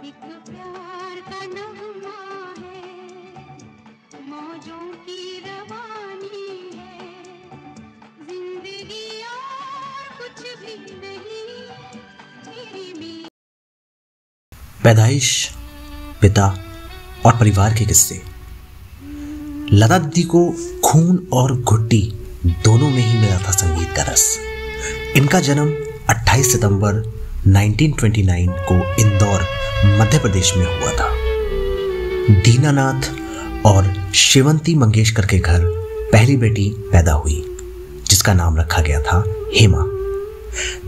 एक प्यार का नगमा है, मौजों की रवानी है, जिंदगी और कुछ भी नहीं मेरी। पैदाइश, पिता और परिवार के किस्से। लता दीदी को खून और घुट्टी दोनों में ही मिला था संगीत का रस। इनका जन्म 28 सितंबर 1929 को इंदौर, मध्य प्रदेश में हुआ था। दीनानाथ और शिवंती मंगेशकर के घर पहली बेटी पैदा हुई, जिसका नाम रखा गया था हेमा।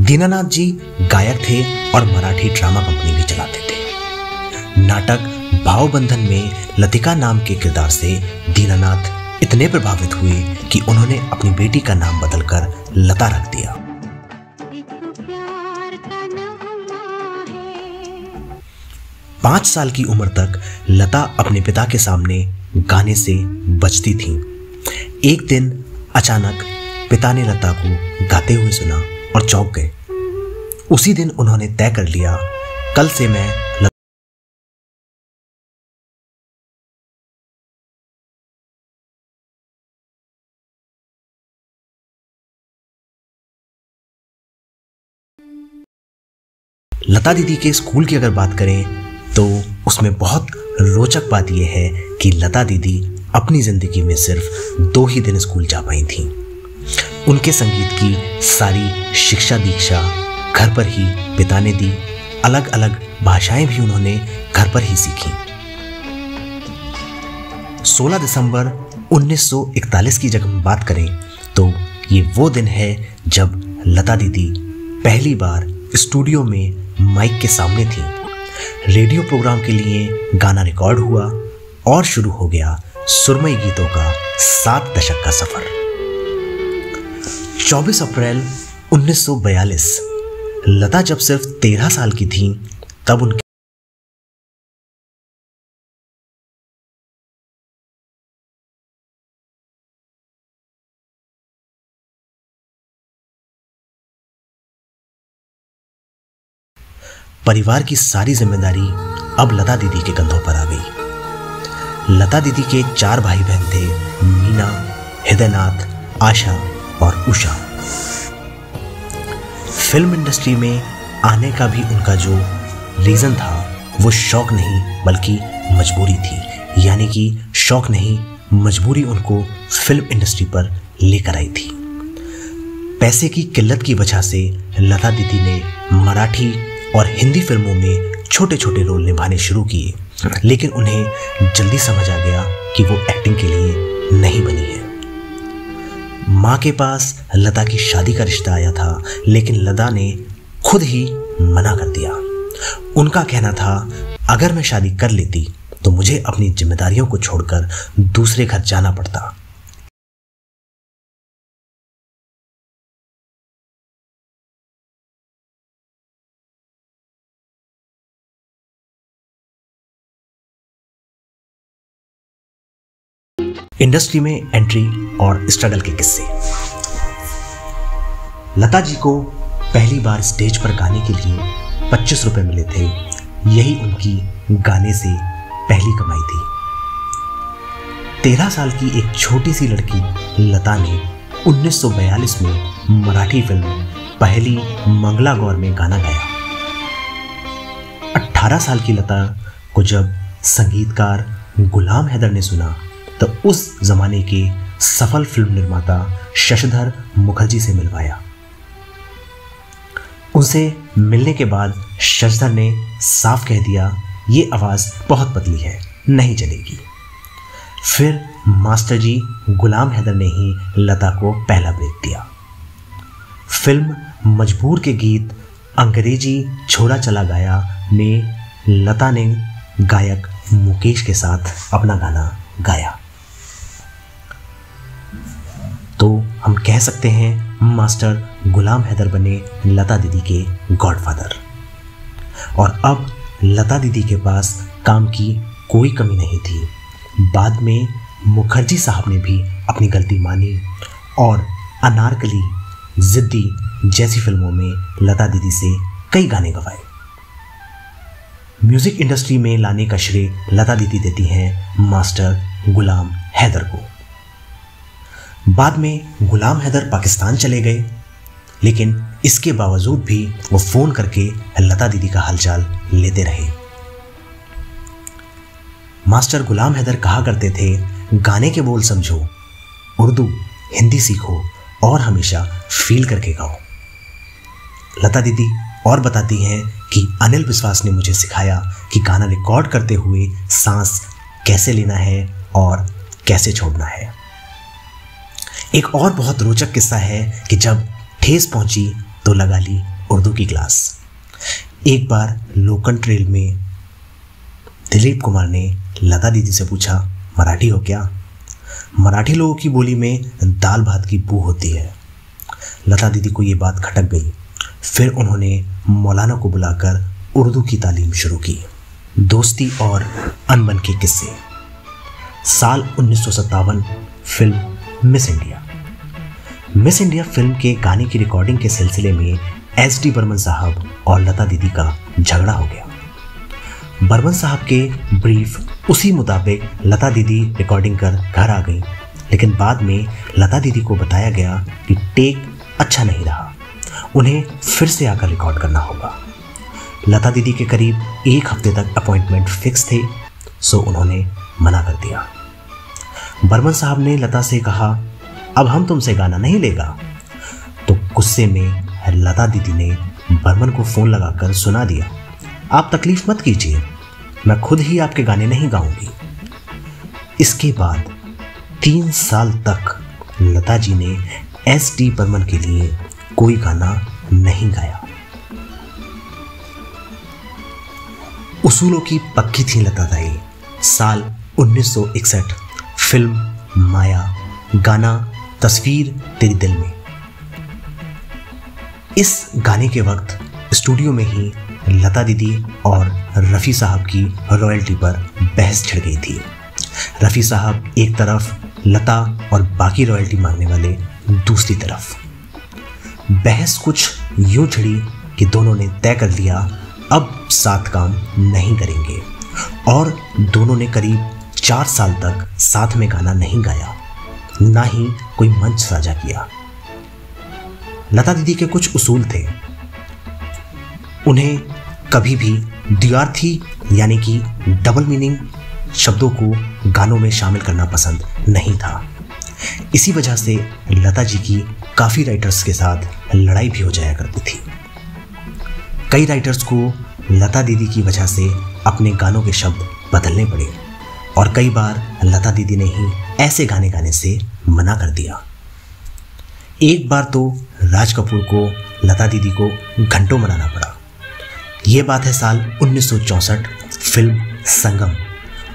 दीनानाथ जी गायक थे और मराठी ड्रामा कंपनी भी चलाते थे। नाटक भावबंधन में लतिका नाम के किरदार से दीनानाथ इतने प्रभावित हुए कि उन्होंने अपनी बेटी का नाम बदलकर लता रख दिया। 5 साल की उम्र तक लता अपने पिता के सामने गाने से बचती थीं। एक दिन अचानक पिता ने लता को गाते हुए सुना और चौंक गए। उसी दिन उन्होंने तय कर लिया, कल से मैं लता दीदी के स्कूल की अगर बात करें तो उसमें बहुत रोचक बात यह है कि लता दीदी अपनी जिंदगी में सिर्फ 2 ही दिन स्कूल जा पाई थीं। उनके संगीत की सारी शिक्षा दीक्षा घर पर ही पिता ने दी। अलग अलग भाषाएं भी उन्होंने घर पर ही सीखी। 16 दिसंबर 1941 की जब हम बात करें तो ये वो दिन है जब लता दीदी पहली बार स्टूडियो में माइक के सामने थी। रेडियो प्रोग्राम के लिए गाना रिकॉर्ड हुआ और शुरू हो गया सुरमई गीतों का 7 दशक का सफर। 24 अप्रैल 1942 लता जब सिर्फ 13 साल की थी तब उनके परिवार की सारी जिम्मेदारी अब लता दीदी के कंधों पर आ गई। लता दीदी के 4 भाई बहन थे, मीना, हृदयनाथ, आशा और उषा। फिल्म इंडस्ट्री में आने का भी उनका जो रीजन था वो शौक नहीं बल्कि मजबूरी थी। यानी कि शौक नहीं, मजबूरी उनको फिल्म इंडस्ट्री पर लेकर आई थी। पैसे की किल्लत की वजह से लता दीदी ने मराठी और हिंदी फिल्मों में छोटे छोटे रोल निभाने शुरू किए, लेकिन उन्हें जल्दी समझ आ गया कि वो एक्टिंग के लिए नहीं बनी है। माँ के पास लता की शादी का रिश्ता आया था, लेकिन लता ने खुद ही मना कर दिया। उनका कहना था, अगर मैं शादी कर लेती तो मुझे अपनी जिम्मेदारियों को छोड़कर दूसरे घर जाना पड़ता। इंडस्ट्री में एंट्री और स्ट्रगल के किस्से। लता जी को पहली बार स्टेज पर गाने के लिए 25 रुपए मिले थे। यही उनकी गाने से पहली कमाई थी। 13 साल की एक छोटी सी लड़की लता ने 1942 में मराठी फिल्म पहली मंगला गौर में गाना गाया। 18 साल की लता को जब संगीतकार गुलाम हैदर ने सुना तो उस जमाने के सफल फिल्म निर्माता शशिधर मुखर्जी से मिलवाया। उनसे मिलने के बाद शशिधर ने साफ कह दिया, ये आवाज बहुत पतली है, नहीं चलेगी। फिर मास्टर जी गुलाम हैदर ने ही लता को पहला ब्रेक दिया। फिल्म मजबूर के गीत अंग्रेजी छोरा चला गया में लता ने गायक मुकेश के साथ अपना गाना गाया। तो हम कह सकते हैं मास्टर गुलाम हैदर बने लता दीदी के गॉडफादर। और अब लता दीदी के पास काम की कोई कमी नहीं थी। बाद में मुखर्जी साहब ने भी अपनी गलती मानी और अनारकली, जिद्दी जैसी फिल्मों में लता दीदी से कई गाने गवाए। म्यूजिक इंडस्ट्री में लाने का श्रेय लता दीदी देती हैं मास्टर गुलाम हैदर को। बाद में गुलाम हैदर पाकिस्तान चले गए, लेकिन इसके बावजूद भी वो फोन करके लता दीदी का हालचाल लेते रहे। मास्टर गुलाम हैदर कहा करते थे, गाने के बोल समझो, उर्दू हिंदी सीखो और हमेशा फील करके गाओ। लता दीदी और बताती हैं कि अनिल विश्वास ने मुझे सिखाया कि गाना रिकॉर्ड करते हुए सांस कैसे लेना है और कैसे छोड़ना है। एक और बहुत रोचक किस्सा है कि जब ठेस पहुंची तो लगा ली उर्दू की क्लास। एक बार लोकल ट्रेन में दिलीप कुमार ने लता दीदी से पूछा, मराठी हो क्या? मराठी लोगों की बोली में दाल भात की बू होती है। लता दीदी को ये बात खटक गई। फिर उन्होंने मौलाना को बुलाकर उर्दू की तालीम शुरू की। दोस्ती और अनबन के किस्से। साल 1957, film miss India. Miss India film के गाने की रिकॉर्डिंग के सिलसिले में एस.डी. बर्मन साहब और लता दीदी का झगड़ा हो गया। बर्मन साहब के ब्रीफ उसी मुताबिक लता दीदी रिकॉर्डिंग कर घर आ गई, लेकिन बाद में लता दीदी को बताया गया कि टेक अच्छा नहीं रहा, उन्हें फिर से आकर रिकॉर्ड करना होगा। लता दीदी के करीब एक हफ्ते तक अपॉइंटमेंट फिक्स थे, सो उन्होंने मना कर दिया। बर्मन साहब ने लता से कहा, अब हम तुमसे गाना नहीं लेगा। तो गुस्से में लता दीदी ने बर्मन को फोन लगाकर सुना दिया, आप तकलीफ मत कीजिए, मैं खुद ही आपके गाने नहीं गाऊंगी। इसके बाद 3 साल तक लता जी ने एस.डी. बर्मन के लिए कोई गाना नहीं गाया। उसूलों की पक्की थी लता दाई। साल 1961, फिल्म माया, गाना तस्वीर तेरी दिल में। इस गाने के वक्त स्टूडियो में ही लता दीदी और रफ़ी साहब की रॉयल्टी पर बहस छिड़ गई थी। रफ़ी साहब एक तरफ, लता और बाकी रॉयल्टी मांगने वाले दूसरी तरफ। बहस कुछ यूं छिड़ी कि दोनों ने तय कर लिया अब साथ काम नहीं करेंगे, और दोनों ने करीब 4 साल तक साथ में गाना नहीं गाया, ना ही कोई मंच साझा किया। लता दीदी के कुछ उसूल थे। उन्हें कभी भी द्व्यार्थी यानी कि डबल मीनिंग शब्दों को गानों में शामिल करना पसंद नहीं था। इसी वजह से लता जी की काफ़ी राइटर्स के साथ लड़ाई भी हो जाया करती थी। कई राइटर्स को लता दीदी की वजह से अपने गानों के शब्द बदलने पड़े, और कई बार लता दीदी ने ही ऐसे गाने गाने से मना कर दिया। एक बार तो राज कपूर को लता दीदी को घंटों मनाना पड़ा। ये बात है साल 1964, फिल्म संगम,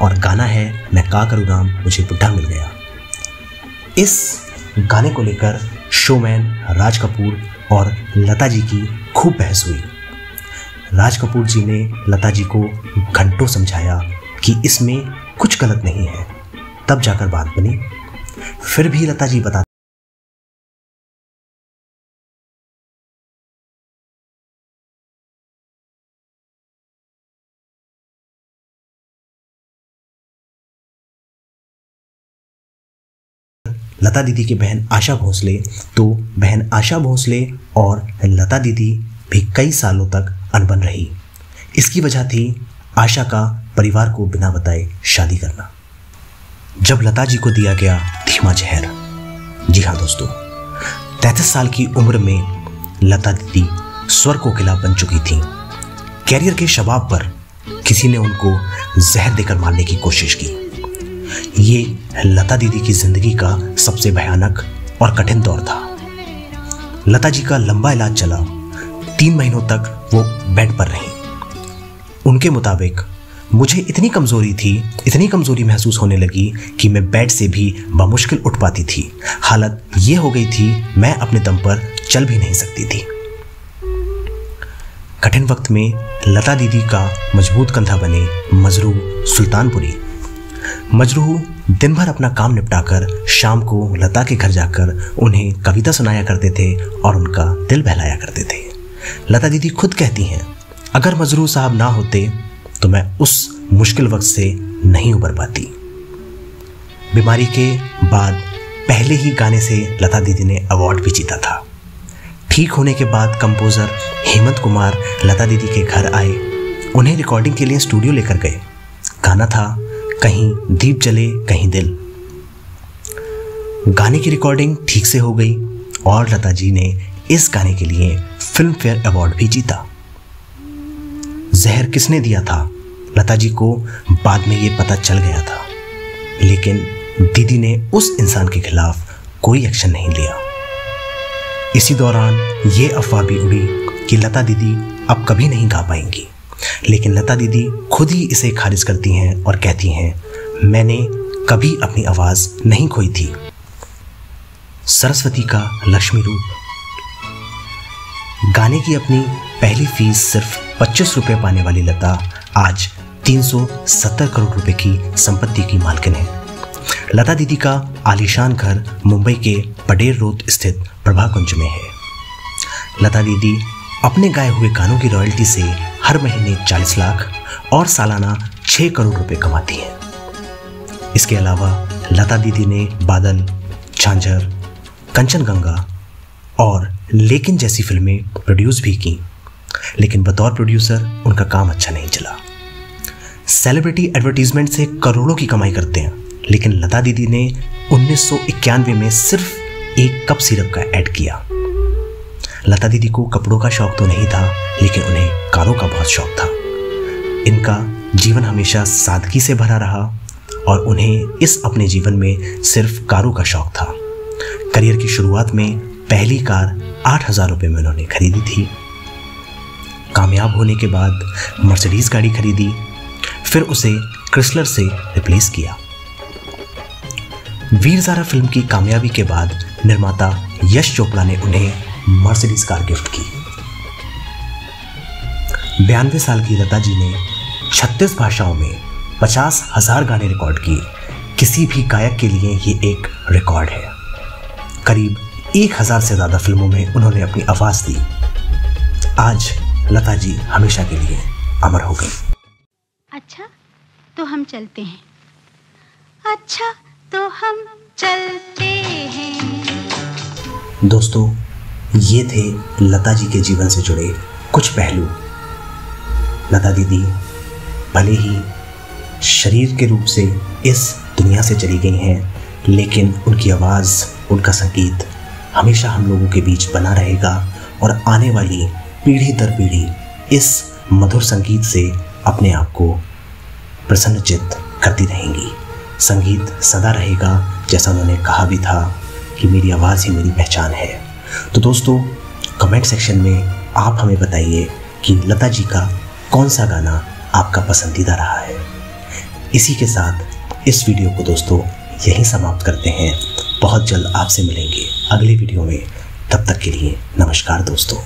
और गाना है मैं का करूँ राम मुझे बुढ़ा मिल गया। इस गाने को लेकर शोमैन राज कपूर और लता जी की खूब बहस हुई। राज कपूर जी ने लता जी को घंटों समझाया कि इसमें कुछ गलत नहीं है, तब जाकर बात बनी। फिर भी लता जी बता लता दीदी की बहन आशा भोसले, तो बहन आशा भोसले और लता दीदी भी कई सालों तक अनबन रही। इसकी वजह थी आशा का परिवार को बिना बताए शादी करना। जब लता जी को दिया गया धीमा जहर, जी हाँ दोस्तों, 33 साल की उम्र में लता दीदी स्वर कोकिला बन चुकी थी। कैरियर के शबाब पर किसी ने उनको जहर देकर मारने की कोशिश की। ये लता दीदी की जिंदगी का सबसे भयानक और कठिन दौर था। लता जी का लंबा इलाज चला, 3 महीनों तक वो बेड पर रहीं। उनके मुताबिक मुझे इतनी कमजोरी महसूस होने लगी कि मैं बेड से भी बमुश्किल उठ पाती थी। हालत ये हो गई थी मैं अपने दम पर चल भी नहीं सकती थी। कठिन वक्त में लता दीदी का मजबूत कंधा बने मजरूह सुल्तानपुरी। मजरूह दिन भर अपना काम निपटाकर शाम को लता के घर जाकर उन्हें कविता सुनाया करते थे और उनका दिल बहलाया करते थे। लता दीदी खुद कहती हैं, अगर मजरूह साहब ना होते तो मैं उस मुश्किल वक्त से नहीं उबर पाती। बीमारी के बाद पहले ही गाने से लता दीदी ने अवार्ड भी जीता था। ठीक होने के बाद कंपोज़र हेमंत कुमार लता दीदी के घर आए, उन्हें रिकॉर्डिंग के लिए स्टूडियो लेकर गए। गाना था कहीं दीप जले कहीं दिल। गाने की रिकॉर्डिंग ठीक से हो गई और लता जी ने इस गाने के लिए फिल्म फेयर अवार्ड भी जीता। जहर किसने दिया था, लता जी को बाद में ये पता चल गया था, लेकिन दीदी ने उस इंसान के खिलाफ कोई एक्शन नहीं लिया। इसी दौरान ये अफवाह भी उड़ी कि लता दीदी अब कभी नहीं गा पाएंगी, लेकिन लता दीदी खुद ही इसे खारिज करती हैं और कहती हैं, मैंने कभी अपनी आवाज़ नहीं खोई थी। सरस्वती का लक्ष्मी रूप। गाने की अपनी पहली फीस सिर्फ 25 रुपये पाने वाली लता आज 370 करोड़ रुपए की संपत्ति की मालकिन है। लता दीदी का आलीशान घर मुंबई के पडेर रोड स्थित प्रभा कुंज में है। लता दीदी अपने गाए हुए गानों की रॉयल्टी से हर महीने 40 लाख और सालाना 6 करोड़ रुपए कमाती हैं। इसके अलावा लता दीदी ने बादल, झांझर, कंचनगंगा और लेकिन जैसी फिल्में प्रोड्यूस भी की, लेकिन बतौर प्रोड्यूसर उनका काम अच्छा नहीं चला। सेलिब्रिटी एडवर्टीजमेंट से करोड़ों की कमाई करते हैं, लेकिन लता दीदी ने 1991 में सिर्फ एक कप सिरप का ऐड किया। लता दीदी को कपड़ों का शौक तो नहीं था, लेकिन उन्हें कारों का बहुत शौक था। इनका जीवन हमेशा सादगी से भरा रहा और उन्हें इस अपने जीवन में सिर्फ कारों का शौक था। करियर की शुरुआत में पहली कार 8,000 रुपये में उन्होंने खरीदी थी। कामयाब होने के बाद मर्सिडीज गाड़ी खरीदी, फिर उसे क्रिसलर से रिप्लेस किया। वीर ज़ारा फिल्म की कामयाबी के बाद निर्माता यश चोपड़ा ने उन्हें मर्सिडीज कार गिफ्ट की। 92 साल की लता जी ने 36 भाषाओं में 50,000 गाने रिकॉर्ड किए। किसी भी गायक के लिए ये एक रिकॉर्ड है। करीब 1000 से ज़्यादा फिल्मों में उन्होंने अपनी आवाज़ दी। आज लता जी हमेशा के लिए अमर हो गई। अच्छा तो हम चलते हैं, अच्छा तो हम चलते हैं। दोस्तों, ये थे लता जी के जीवन से जुड़े कुछ पहलू। लता दीदी भले ही शरीर के रूप से इस दुनिया से चली गई हैं, लेकिन उनकी आवाज़, उनका संगीत हमेशा हम लोगों के बीच बना रहेगा और आने वाली पीढ़ी दर पीढ़ी इस मधुर संगीत से अपने आप को प्रसन्नचित्त करती रहेंगी। संगीत सदा रहेगा, जैसा उन्होंने कहा भी था कि मेरी आवाज़ ही मेरी पहचान है। तो दोस्तों, कमेंट सेक्शन में आप हमें बताइए कि लता जी का कौन सा गाना आपका पसंदीदा रहा है। इसी के साथ इस वीडियो को दोस्तों यहीं समाप्त करते हैं। बहुत जल्द आपसे मिलेंगे अगले वीडियो में। तब तक के लिए नमस्कार दोस्तों।